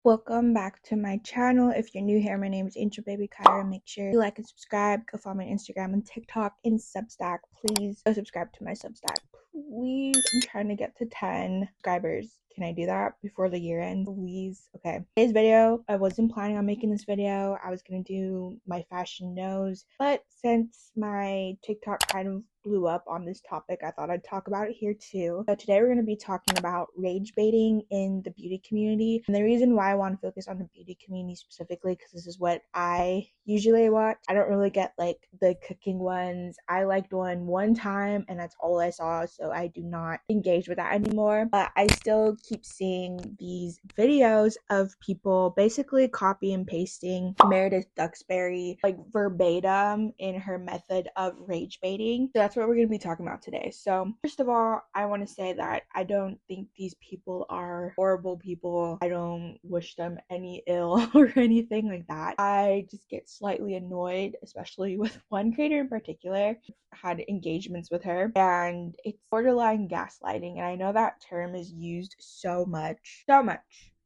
Welcome back to my channel. If you're new here, my name is Angel Baby Kyra. Make sure you like and subscribe. Go follow my Instagram and TikTok and Substack. Please go subscribe to my Substack. Please. I'm trying to get to 10 subscribers. Can I do that before the year ends? Please. Okay. Today's video, I wasn't planning on making this video. I was gonna do my fashion nose, but since my TikTok kind of blew up on this topic, I thought I'd talk about it here too. So today we're going to be talking about rage baiting in the beauty community, and the reason why I want to focus on the beauty community specifically because this is what I usually watch. I don't really get like the cooking ones. I liked one time and that's all I saw, so I do not engage with that anymore, but I still keep seeing these videos of people basically copy and pasting Meredith Duxbury like verbatim in her method of rage baiting. So that's what we're going to be talking about today. So first of all, I want to say that I don't think these people are horrible people. I don't wish them any ill or anything like that. I just get slightly annoyed, especially with one creator in particular. I've had engagements with her and it's borderline gaslighting, and I know that term is used so much.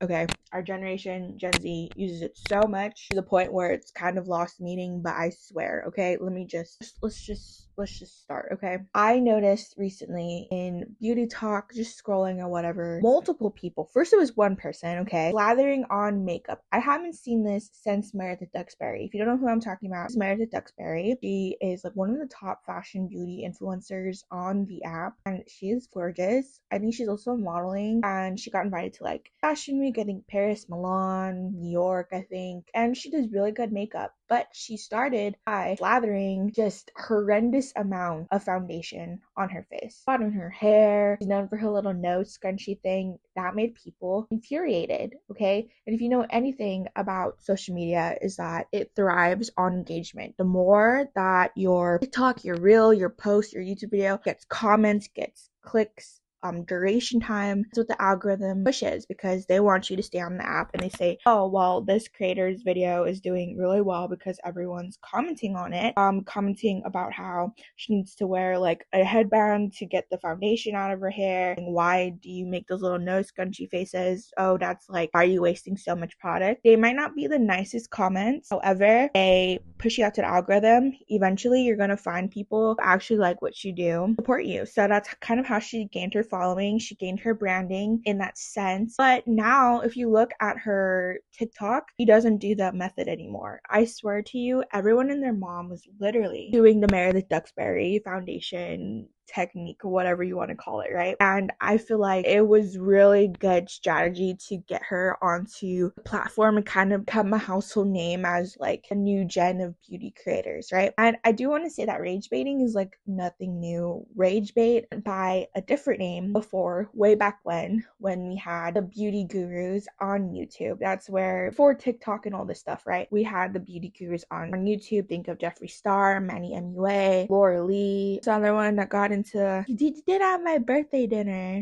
Okay, our generation, Gen Z, uses it so much to the point where it's kind of lost meaning, but I swear, okay, let's just start, okay? I noticed recently in beauty talk, just scrolling or whatever, multiple people, first it was one person, okay, slathering on makeup. I haven't seen this since Meredith Duxbury. If you don't know who I'm talking about, it's Meredith Duxbury. She is like one of the top fashion beauty influencers on the app, and she is gorgeous. I think she's also modeling, and she got invited to like Fashion Week, I think Paris, Milan, New York, I think, and she does really good makeup. But she started by slathering just horrendous amount of foundation on her face, on her hair. She's known for her little nose scrunchie thing. That made people infuriated, okay? And if you know anything about social media, is that it thrives on engagement. The more that your TikTok, your reel, your post, your YouTube video gets comments, gets clicks, duration time, that's what the algorithm pushes, because they want you to stay on the app, and they say, oh well, this creator's video is doing really well because everyone's commenting on it, commenting about how she needs to wear like a headband to get the foundation out of her hair, and why do you make those little nose scrunchy faces, oh that's like, why are you wasting so much product? They might not be the nicest comments, however they push you out to the algorithm. Eventually you're gonna find people who actually like what you do, support you. So that's kind of how she gained her following. She gained her branding in that sense. But now if you look at her TikTok, she doesn't do that method anymore. I swear to you, everyone and their mom was literally doing the Meredith Duxbury foundation technique or whatever you want to call it, right? And I feel like it was really good strategy to get her onto the platform and kind of become a household name as like a new gen of beauty creators, right? And I do want to say that rage baiting is like nothing new. Rage bait by a different name before, way back when we had the beauty gurus on YouTube. That's where, before TikTok and all this stuff, right? We had the beauty gurus on YouTube. Think of Jeffree Star, Manny MUA, Laura Lee. This other one that got into, you did at my birthday dinner.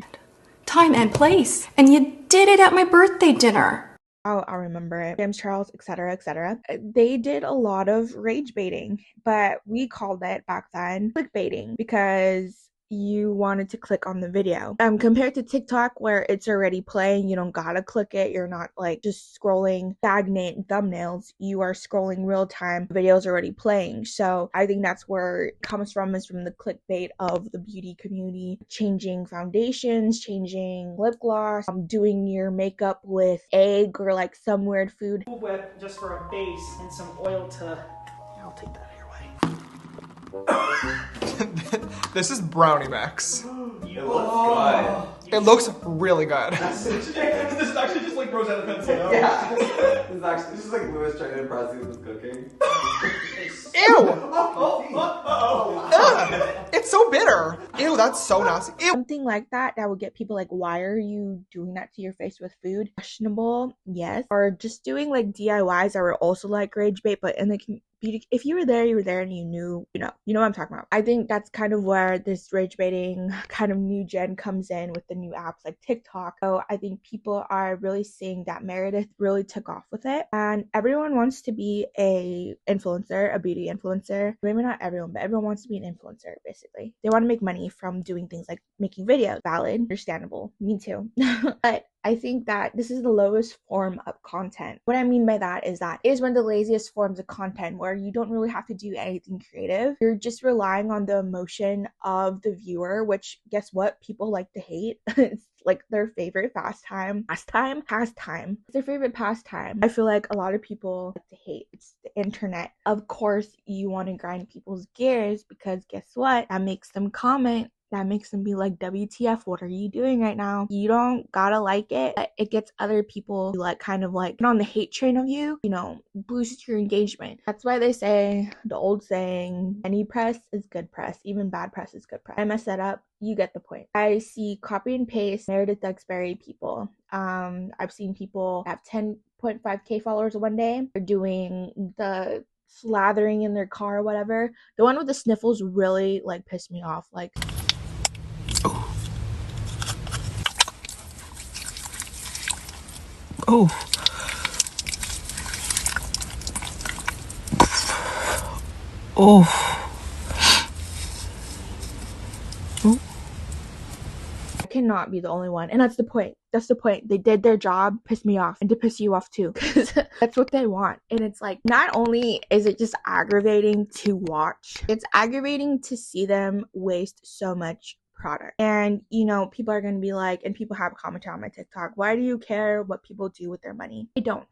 Time and place, and you did it at my birthday dinner. I'll remember it. James Charles, etc., etc. They did a lot of rage baiting, but we called it back then clickbaiting because you wanted to click on the video. Compared to TikTok, where it's already playing, you don't gotta click it. You're not like just scrolling stagnant thumbnails. You are scrolling real time. The video's already playing. So I think that's where it comes from, is from the clickbait of the beauty community, changing foundations, changing lip gloss, doing your makeup with egg or like some weird food. Cool Whip just for a base and some oil to. I'll take that your way. This is brownie mix. It looks good. It looks really good. This is actually just like Rosetta Pencil. Yeah. This is like Louis trying to impress you with his cooking. Ew! Ugh, it's so bitter. Ew, that's so nasty. Ew. Something like that would get people like, why are you doing that to your face with food? Questionable, yes. Or just doing like DIYs that were also like rage bait, but in the beauty, if you were there, and you knew, you know what I'm talking about. I think that's kind of where this rage baiting kind of new gen comes in with the new apps like TikTok. So I think people are really seeing that Meredith really took off with it, and everyone wants to be a influencer, a beauty influencer. Maybe not everyone, but everyone wants to be an influencer. Basically, they want to make money from doing things like making videos. Valid, understandable, me too. But I think that this is the lowest form of content. What I mean by that is that it is one of the laziest forms of content where you don't really have to do anything creative. You're just relying on the emotion of the viewer, which guess what? People like to hate. It's like their favorite pastime. It's their favorite pastime. I feel like a lot of people like to hate. It's the internet. Of course, you want to grind people's gears because guess what? That makes them comment. That makes them be like, WTF, what are you doing right now? You don't gotta like it, but it gets other people like kind of like on the hate train of you, you know, boosts your engagement. That's why they say, the old saying, any press is good press, even bad press is good press. I mess that up, you get the point. I see copy and paste Meredith Duxbury people. I've seen people have 10.5k followers one day. They're doing the slathering in their car or whatever. The one with the sniffles really like pissed me off. Like, Oh. Oh. I cannot be the only one. And that's the point. That's the point. They did their job, pissed me off, and to piss you off too. Because that's what they want. And it's like, not only is it just aggravating to watch, it's aggravating to see them waste so much product. And you know, people are going to be like, and people have commented on my TikTok, why do you care what people do with their money? I don't.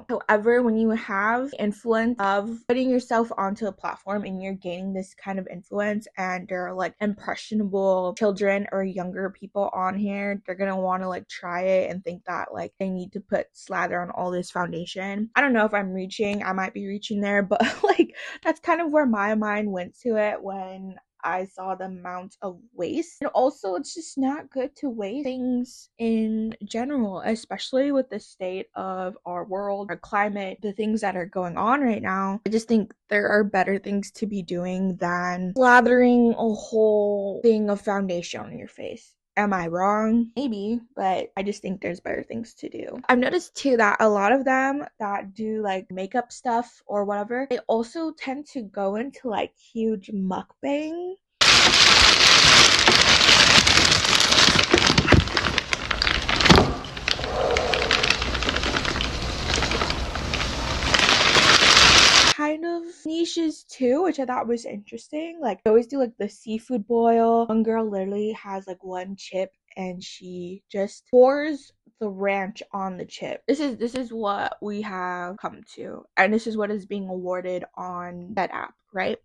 However, when you have influence of putting yourself onto a platform and you're gaining this kind of influence and they're like impressionable children or younger people on here, they're gonna want to like try it and think that like they need to put slather on all this foundation. I don't know if I might be reaching there, but like that's kind of where my mind went to it when I saw the amount of waste. And also, it's just not good to waste things in general, especially with the state of our world, our climate, the things that are going on right now. I just think there are better things to be doing than slathering a whole thing of foundation on your face. Am I wrong? Maybe, but I just think there's better things to do. I've noticed too that a lot of them that do like makeup stuff or whatever, they also tend to go into like huge mukbang. Kind of niches too, which I thought was interesting. Like they always do like the seafood boil. One girl literally has like one chip and she just pours the ranch on the chip. This is what we have come to, and this is what is being awarded on that app, right?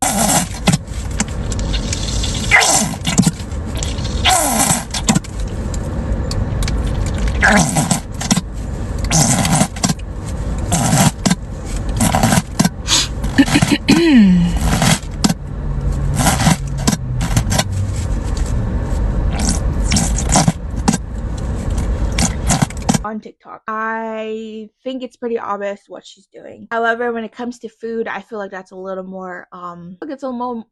On TikTok. I think it's pretty obvious what she's doing. However, when it comes to food, I feel like that's a little more it's a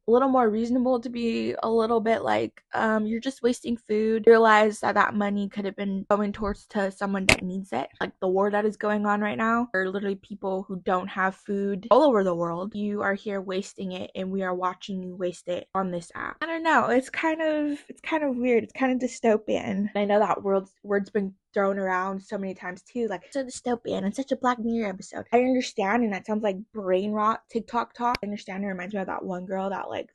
little more reasonable to be a little bit like you're just wasting food. Realize that money could have been going towards to someone that needs it. Like the war that is going on right now. There are literally people who don't have food all over the world. You are here wasting it and we are watching you waste it on this app. I don't know. It's kind of weird. It's kind of dystopian. And I know that word's been thrown around so many times too, like so dystopian and such a Black Mirror episode. I understand, and that sounds like brain rot TikTok talk. I understand. It reminds me of that one girl that like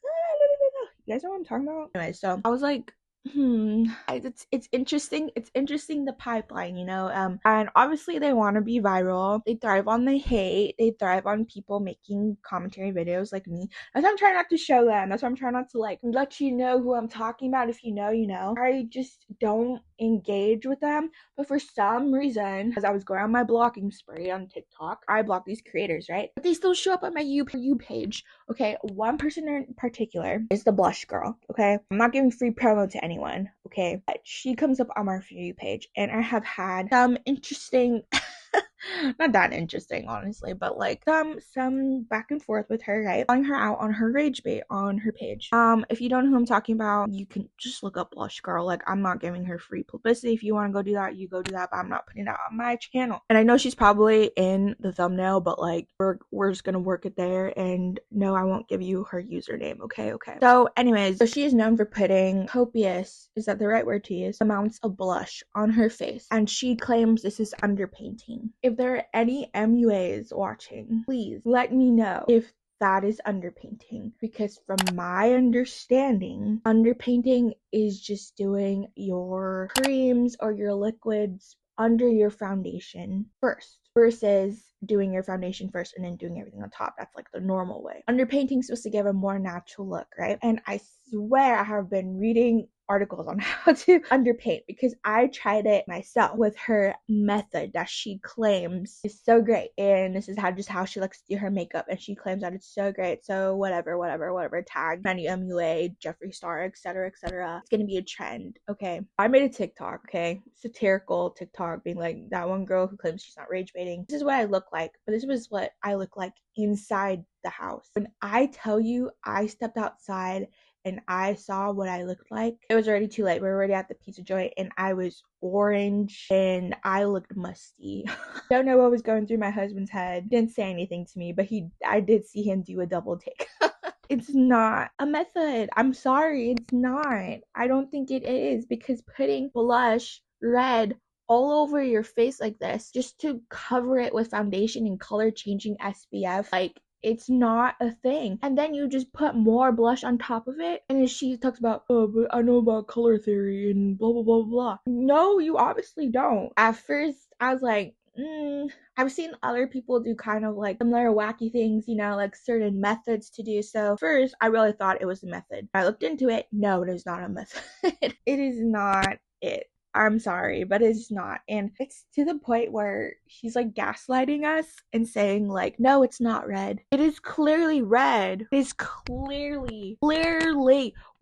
you guys know what I'm talking about? Anyway, so I was like, it's interesting. It's interesting, the pipeline, you know. And obviously they want to be viral. They thrive on the hate. They thrive on people making commentary videos like me. That's why I'm trying not to show them. That's why I'm trying not to like let you know who I'm talking about. If you know, you know. I just don't engage with them. But for some reason, as I was going on my blocking spree on TikTok, I block these creators, right? But they still show up on my You page. Okay, one person in particular is the blush girl. Okay, I'm not giving free promo to anyone. Okay, but she comes up on my For You page, and I have had some interesting not that interesting, honestly, but like some back and forth with her, right? Calling her out on her rage bait on her page. If you don't know who I'm talking about, you can just look up Blush Girl. Like, I'm not giving her free publicity. If you want to go do that, you go do that, but I'm not putting it out on my channel. And I know she's probably in the thumbnail, but like we're just gonna work it there. And no, I won't give you her username. Okay. So anyways, so she is known for putting copious, is that the right word to use, amounts of blush on her face, and she claims this is underpainting. If there are any MUAs watching, please let me know if that is underpainting, because from my understanding, underpainting is just doing your creams or your liquids under your foundation first versus doing your foundation first and then doing everything on top. That's like the normal way. Underpainting is supposed to give a more natural look, right? And I swear I have been reading articles on how to underpaint because I tried it myself with her method that she claims is so great, and this is how she likes to do her makeup, and she claims that it's so great. So whatever, tag Manny MUA, Jeffree Star, etc. It's gonna be a trend. Okay, I made a TikTok, okay, satirical TikTok, being like, that one girl who claims she's not rage baiting, this is what I look like, but this was what I look like inside the house. When I tell you I stepped outside and I saw what I looked like, it was already too late. We were already at the pizza joint and I was orange and I looked musty. Don't know what was going through my husband's head. Didn't say anything to me, but I did see him do a double take. It's not a method. I'm sorry, it's not. I don't think it is, because putting blush red all over your face like this just to cover it with foundation and color changing SPF, like, it's not a thing. And then you just put more blush on top of it, and then she talks about, oh, but I know about color theory and blah blah blah blah. No, you obviously don't. At first I was like, I've seen other people do kind of like similar wacky things, you know, like certain methods to do so. First, I really thought it was a method. I looked into it. No, it is not a method. It is not it. I'm sorry, but it's not. And it's to the point where she's like gaslighting us and saying like, no, it's not red. It is clearly red. It is clearly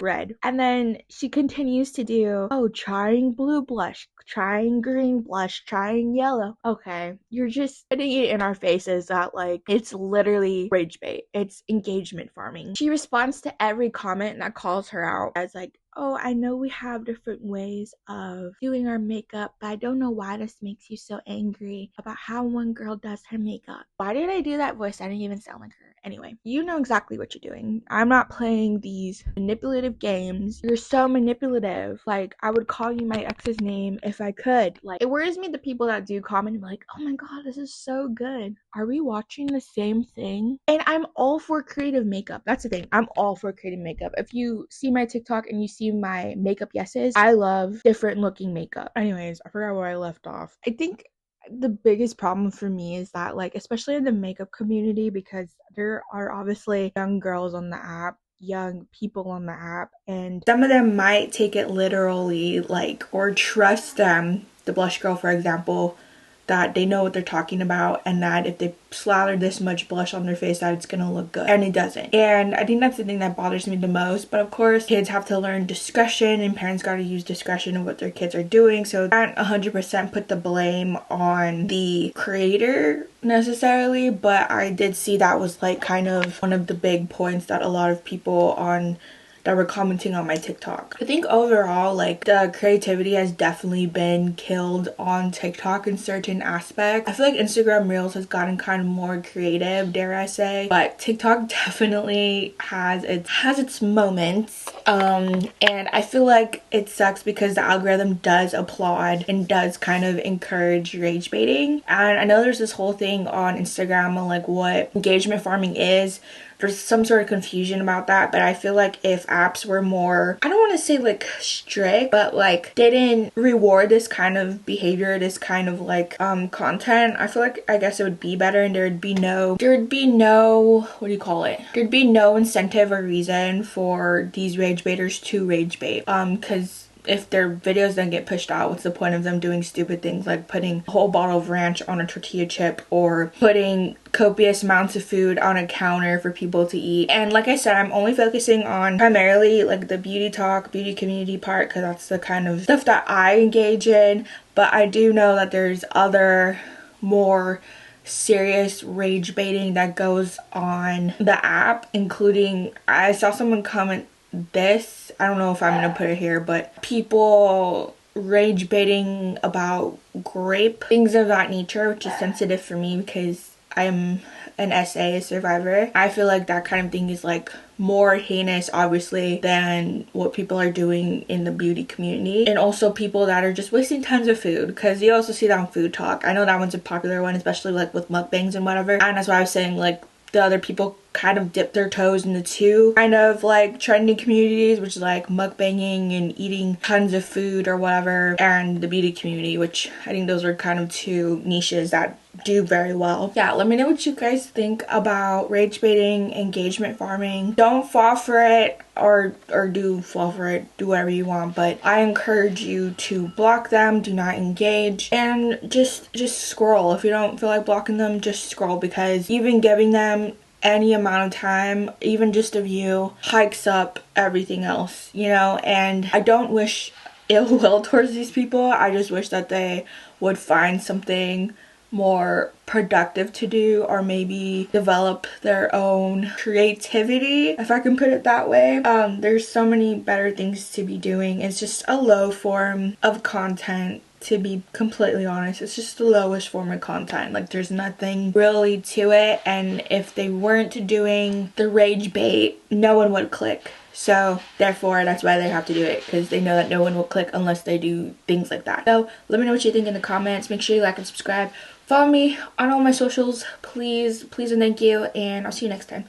red. And then she continues to do, oh, trying blue blush, trying green blush, trying yellow. Okay, you're just putting it in our faces that like it's literally rage bait. It's engagement farming. She responds to every comment that calls her out as like, oh, I know we have different ways of doing our makeup, but I don't know why this makes you so angry about how one girl does her makeup. Why did I do that voice? I didn't even sound like her. Anyway, you know exactly what you're doing. I'm not playing these manipulative games. You're so manipulative. Like, I would call you my ex's name if I could. Like, it worries me the people that do comment and be like, oh my god, this is so good. Are we watching the same thing? And I'm all for creative makeup. That's the thing. I'm all for creative makeup. If you see my TikTok and you see my makeup yeses, I love different looking makeup. Anyways, I forgot where I left off. I think the biggest problem for me is that, like, especially in the makeup community, because there are obviously young girls on the app, young people on the app, and some of them might take it literally, like, or trust them, the Blush Girl for example, that they know what they're talking about, and that if they slather this much blush on their face that it's gonna look good, and it doesn't. And I think that's the thing that bothers me the most. But of course, kids have to learn discretion, and parents got to use discretion of what their kids are doing, so I can't 100% put the blame on the creator necessarily, but I did see that was like kind of one of the big points that a lot of people on that were commenting on my TikTok. I think overall, like, the creativity has definitely been killed on TikTok in certain aspects. I feel like Instagram Reels has gotten kind of more creative, dare I say, but TikTok definitely has its moments. And I feel like it sucks because the algorithm does applaud and does kind of encourage rage baiting. And I know there's this whole thing on Instagram on like what engagement farming is. There's some sort of confusion about that, but I feel like if apps were more, I don't want to say like strict, but like didn't reward this kind of behavior, this kind of like content, I feel like I guess it would be better, and there'd be no what do you call it, there'd be no incentive or reason for these rage baiters to rage bait, because if their videos don't get pushed out, what's the point of them doing stupid things like putting a whole bottle of ranch on a tortilla chip, or putting copious amounts of food on a counter for people to eat? And like I said, I'm only focusing on primarily like the beauty talk, beauty community part, because that's the kind of stuff that I engage in. But I do know that there's other more serious rage baiting that goes on the app, including, I saw someone comment this, I don't know if I'm gonna put it here, but people rage baiting about grape, things of that nature, which is sensitive for me because I'm an SA survivor. I feel like that kind of thing is like more heinous, obviously, than what people are doing in the beauty community. And also people that are just wasting tons of food, because you also see that on Food Talk. I know that one's a popular one, especially like with mukbangs and whatever. And that's why I was saying, like, the other people kind of dip their toes in the two kind of like trending communities, which is like mukbanging and eating tons of food or whatever, and the beauty community, which I think those are kind of two niches that do very well. Yeah, let me know what you guys think about rage baiting, engagement farming. Don't fall for it, or do fall for it, do whatever you want, but I encourage you to block them, do not engage, and just scroll. If you don't feel like blocking them, just scroll, because even giving them any amount of time, even just a view, hikes up everything else, you know. And I don't wish ill will towards these people. I just wish that they would find something more productive to do, or maybe develop their own creativity, if I can put it that way. There's so many better things to be doing. It's just a low form of content, to be completely honest. It's just the lowest form of content. Like, there's nothing really to it, and if they weren't doing the rage bait, no one would click. So therefore, that's why they have to do it, because they know that no one will click unless they do things like that. So let me know what you think in the comments. Make sure you like and subscribe. Follow me on all my socials, please and thank you, and I'll see you next time.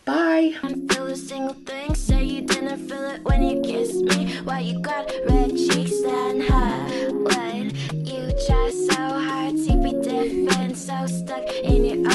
Bye. Feel a single thing, say you didn't feel it when you kissed me. Why you got red cheeks and high when you try so hard to be different, so stuck in your